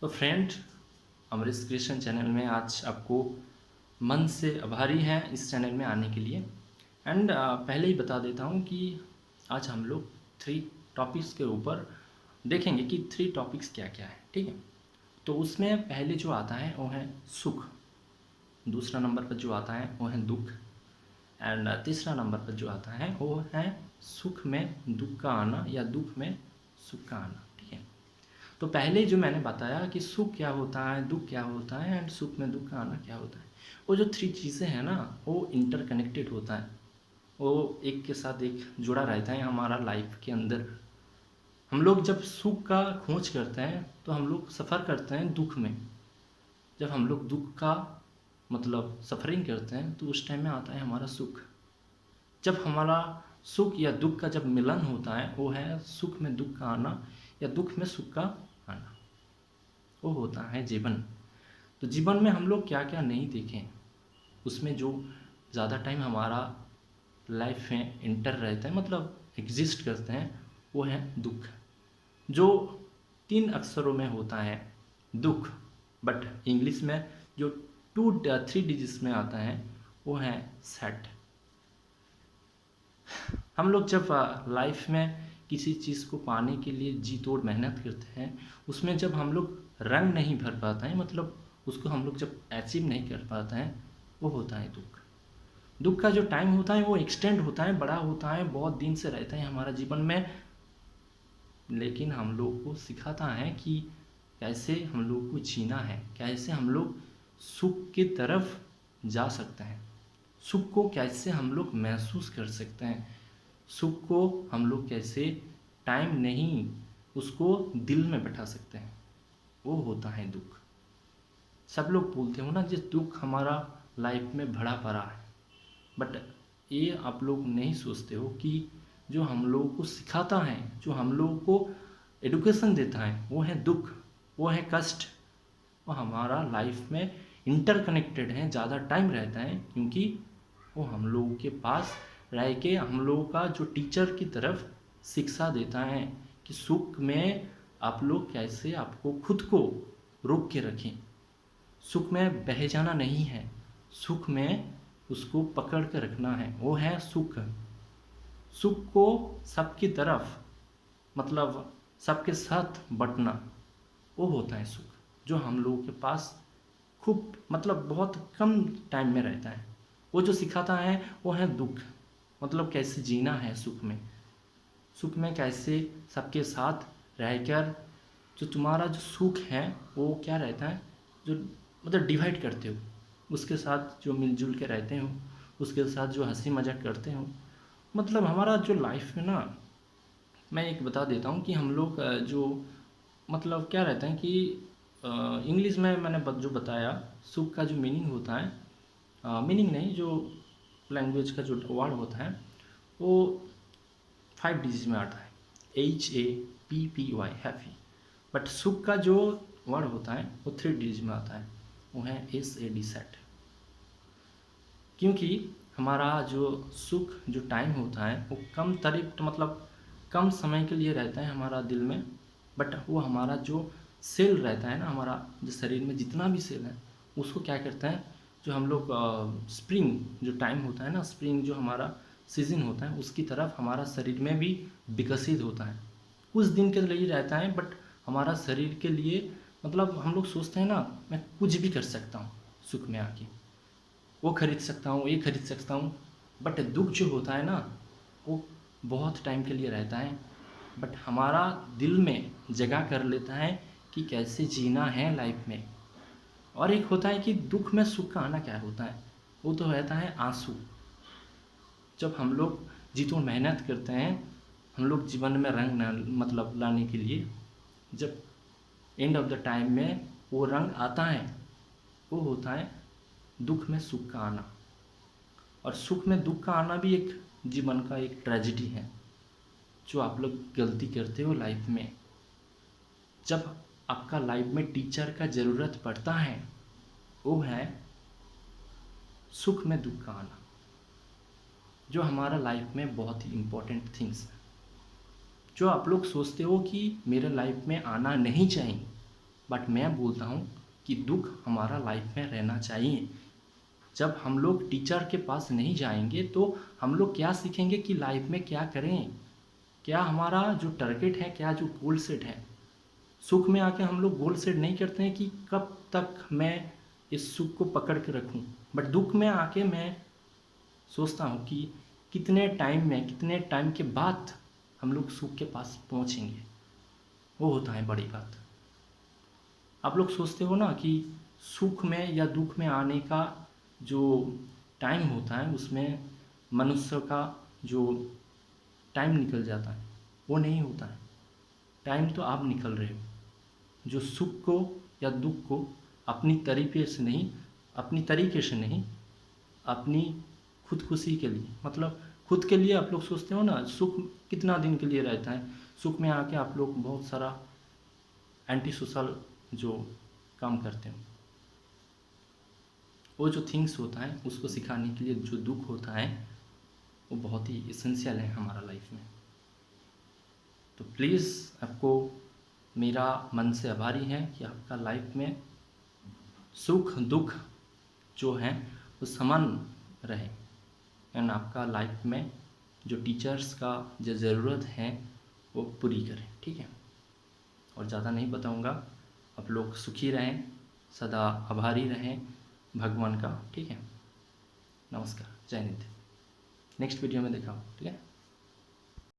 तो friend, Amrish creation channel में आज आपको मन से आभारी हैं इस चैनल में आने के लिए। एंड पहले ही बता देता हूँ कि आज हम लोग 3 टॉपिक्स के ऊपर देखेंगे कि 3 टॉपिक्स क्या क्या है, ठीक है। तो उसमें पहले जो आता है वो है सुख, दूसरा नंबर पर जो आता है वो है दुख, एंड तीसरा नंबर पर जो आता है वो है सुख में दुख का आना या दुख में सुख का आना, ठीक है। तो पहले जो मैंने बताया कि सुख क्या होता है, दुख क्या होता है एंड सुख में दुख का आना क्या होता है, वो जो 3 चीज़ें हैं ना वो इंटरकनेक्टेड होता है, वो एक के साथ एक जुड़ा रहता है हमारा लाइफ के अंदर। हम लोग जब सुख का खोज करते हैं तो हम लोग सफ़र करते हैं दुख में। जब हम लोग दुख का मतलब सफरिंग करते हैं तो उस टाइम में आता है हमारा सुख। जब हमारा सुख या दुख का जब मिलन होता है वो है सुख में दुख का आना या दुख में सुख का आना, वो होता है जीवन। तो जीवन में हम लोग क्या क्या नहीं देखें, उसमें जो ज़्यादा टाइम हमारा लाइफ में इंटर रहता है मतलब एग्जिस्ट करते हैं वो है दुख, जो 3 अक्षरों में होता है दुख, बट इंग्लिश में जो 3 डिजिट्स में आता है वो है सैड। हम लोग जब लाइफ में किसी चीज़ को पाने के लिए जी तोड़ मेहनत करते हैं, उसमें जब हम लोग रंग नहीं भर पाते हैं मतलब उसको हम लोग जब अचीव नहीं कर पाते हैं वो होता है दुख। दुख का जो टाइम होता है वो एक्सटेंड होता है, बड़ा होता है, बहुत दिन से रहता है हमारा जीवन में, लेकिन हम लोग को सिखाता है कि कैसे हम लोग को जीना है, कैसे हम लोग सुख की तरफ जा सकते हैं, सुख को कैसे हम लोग महसूस कर सकते हैं, सुख को हम लोग कैसे टाइम नहीं उसको दिल में बैठा सकते हैं, वो होता है दुख। सब लोग बोलते हो ना जिस दुख हमारा लाइफ में भरा पड़ा है, बट ये आप लोग नहीं सोचते हो कि जो हम लोगों को सिखाता है, जो हम लोगों को एडुकेशन देता है वो है दुख, वो है कष्ट, वो हमारा लाइफ में इंटरकनेक्टेड है, ज़्यादा टाइम रहता है, क्योंकि वो हम लोगों के पास रह के हम लोगों का जो टीचर की तरफ शिक्षा देता है कि सुख में आप लोग कैसे आपको खुद को रोक के रखें। सुख में बह जाना नहीं है, सुख में उसको पकड़ के रखना है, वो है सुख। सुख को सबकी तरफ मतलब सबके साथ बंटना, वो होता है सुख, जो हम लोगों के पास खूब मतलब बहुत कम टाइम में रहता है। वो जो सिखाता है वो है दुख, मतलब कैसे जीना है सुख में, सुख में कैसे सबके साथ रहकर जो तुम्हारा जो सुख है वो क्या रहता है, जो मतलब डिवाइड करते हो, उसके साथ जो मिलजुल के रहते हो, उसके साथ जो हंसी मजाक करते हो। मतलब हमारा जो लाइफ में ना, मैं एक बता देता हूँ कि हम लोग जो मतलब क्या रहता है कि इंग्लिश में मैंने जो बताया सुख का जो मीनिंग होता है, मीनिंग नहीं, जो लैंग्वेज का जो वर्ड होता है वो 5 डिजिट में आता है, HAPPY, हैप्पी। बट सुख का जो वर्ड होता है वो 3 डिजिट में आता है, वो है SAD, सैड। क्योंकि हमारा जो सुख जो टाइम होता है वो कम तारीफ मतलब कम समय के लिए रहता है हमारा दिल में, बट वो हमारा जो सेल रहता है ना, हमारा जो शरीर में जितना भी सेल है उसको क्या करता है, जो हम लोग स्प्रिंग जो टाइम होता है ना, स्प्रिंग जो हमारा सीजन होता है उसकी तरफ हमारा शरीर में भी विकसित होता है। कुछ दिन के लिए रहता है बट हमारा शरीर के लिए मतलब हम लोग सोचते हैं ना मैं कुछ भी कर सकता हूँ सुख में आके, वो खरीद सकता हूँ, ये खरीद सकता हूँ, बट दुख जो होता है ना वो बहुत टाइम के लिए रहता है, बट हमारा दिल में जगह कर लेता है कि कैसे जीना है लाइफ में। और एक होता है कि दुख में सुख का आना क्या होता है, वो तो रहता है आंसू। जब हम लोग जी तोड़ मेहनत करते हैं, हम लोग जीवन में रंग मतलब लाने के लिए, जब एंड ऑफ द टाइम में वो रंग आता है, वो होता है दुख में सुख का आना। और सुख में दुख का आना भी एक जीवन का एक ट्रेजिडी है, जो आप लोग गलती करते हो लाइफ में। जब आपका लाइफ में टीचर का ज़रूरत पड़ता है वो है सुख में दुख का आना, जो हमारा लाइफ में बहुत ही इम्पोर्टेंट थिंग्स है, जो आप लोग सोचते हो कि मेरे लाइफ में आना नहीं चाहिए, बट मैं बोलता हूँ कि दुख हमारा लाइफ में रहना चाहिए। जब हम लोग टीचर के पास नहीं जाएंगे तो हम लोग क्या सीखेंगे कि लाइफ में क्या करें, क्या हमारा जो टारगेट है, क्या जो गोल सेट है। सुख में आके हम लोग गोल सेट नहीं करते हैं कि कब तक मैं इस सुख को पकड़ के रखूं, बट दुख में आके मैं सोचता हूँ कि कितने टाइम में, कितने टाइम के बाद हम लोग सुख के पास पहुँचेंगे। वो होता है बड़ी बात। आप लोग सोचते हो ना कि सुख में या दुख में आने का जो टाइम होता है उसमें मनुष्य का जो टाइम निकल जाता है, वो नहीं होता है। टाइम तो आप निकल रहे हो जो सुख को या दुख को अपनी तरीके से नहीं, अपनी खुदकुशी के लिए, मतलब खुद के लिए आप लोग सोचते हो ना, सुख कितना दिन के लिए रहता है। सुख में आके आप लोग बहुत सारा एंटी सोशल जो काम करते हो, वो जो थिंग्स होता है उसको सिखाने के लिए जो दुख होता है वो बहुत ही इसेंशियल है हमारा लाइफ में। तो प्लीज़ आपको मेरा मन से आभारी है कि आपका लाइफ में सुख दुख जो है वो समान रहे, एंड आपका लाइफ में जो टीचर्स का जो ज़रूरत है वो पूरी करें, ठीक है। और ज़्यादा नहीं बताऊंगा। आप लोग सुखी रहें, सदा आभारी रहें भगवान का, ठीक है। नमस्कार, जय हिंद। नेक्स्ट वीडियो में देखा हो, ठीक है।